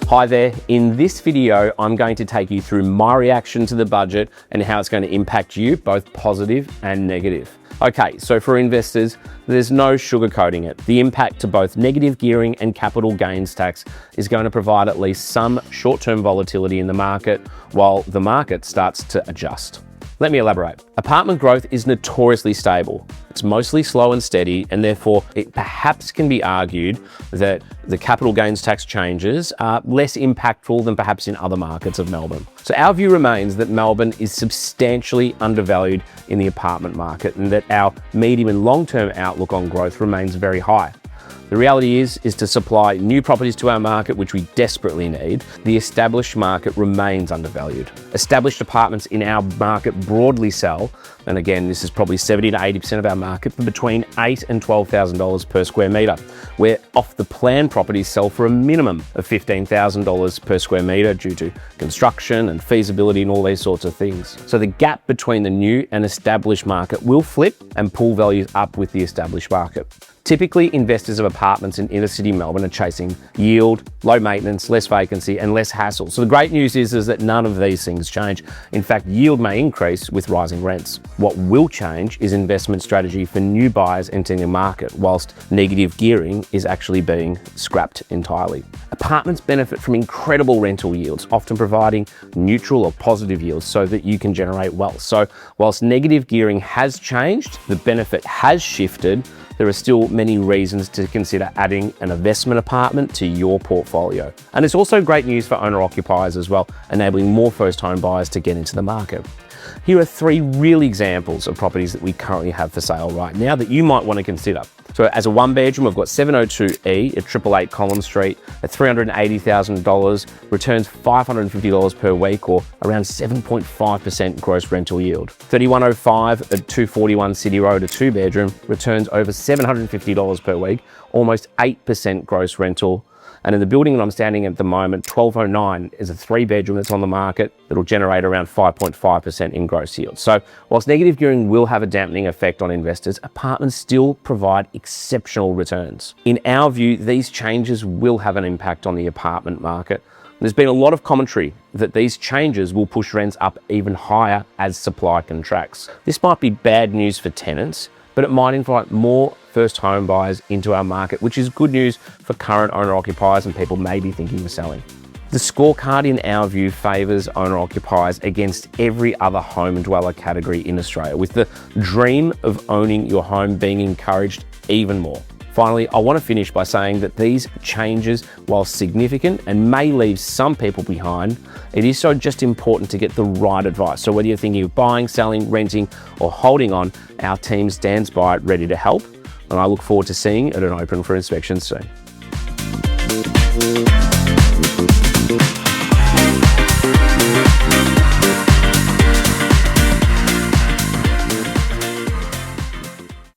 Hi there, in this video I'm going to take you through my reaction to the budget and how it's going to impact you, both positive and negative. Okay, so for investors, there's no sugarcoating it. The impact to both negative gearing and capital gains tax is going to provide at least some short-term volatility in the market while the market starts to adjust. Let me elaborate. Apartment growth is notoriously stable. It's mostly slow and steady, and therefore it perhaps can be argued that the capital gains tax changes are less impactful than perhaps in other markets of Melbourne. So our view remains that Melbourne is substantially undervalued in the apartment market and that our medium and long-term outlook on growth remains very high. The reality is to supply new properties to our market, which we desperately need, the established market remains undervalued. Established apartments in our market broadly sell, and again, this is probably 70 to 80% of our market, for between $8,000 and $12,000 per square metre, where off the plan properties sell for a minimum of $15,000 per square metre due to construction and feasibility and all these sorts of things. So the gap between the new and established market will flip and pull values up with the established market. Typically, investors of apartments in inner city Melbourne are chasing yield, low maintenance, less vacancy, and less hassle. So the great news is that none of these things change. In fact, yield may increase with rising rents. What will change is investment strategy for new buyers entering the market, whilst negative gearing is actually being scrapped entirely. Apartments benefit from incredible rental yields, often providing neutral or positive yields so that you can generate wealth. So whilst negative gearing has changed, the benefit has shifted, there are still many reasons to consider adding an investment apartment to your portfolio. And it's also great news for owner-occupiers as well, enabling more first home buyers to get into the market. Here are three real examples of properties that we currently have for sale right now that you might want to consider. So as a one bedroom, we've got 702E at 888 Collins Street at $380,000, returns $550 per week or around 7.5% gross rental yield. 3105 at 241 City Road, a two bedroom, returns over $750 per week, almost 8% gross rental. And in the building that I'm standing at the moment, 1209 is a three bedroom that's on the market that'll generate around 5.5% in gross yield. So whilst negative gearing will have a dampening effect on investors, apartments still provide exceptional returns. In our view, these changes will have an impact on the apartment market. There's been a lot of commentary that these changes will push rents up even higher as supply contracts. This might be bad news for tenants, but it might invite more first home buyers into our market, which is good news for current owner-occupiers and people maybe thinking of selling. The scorecard in our view favours owner-occupiers against every other home dweller category in Australia, with the dream of owning your home being encouraged even more. Finally, I want to finish by saying that these changes, while significant and may leave some people behind, it is so just important to get the right advice. So whether you're thinking of buying, selling, renting, or holding on, our team stands by it ready to help. And I look forward to seeing it open for inspection soon.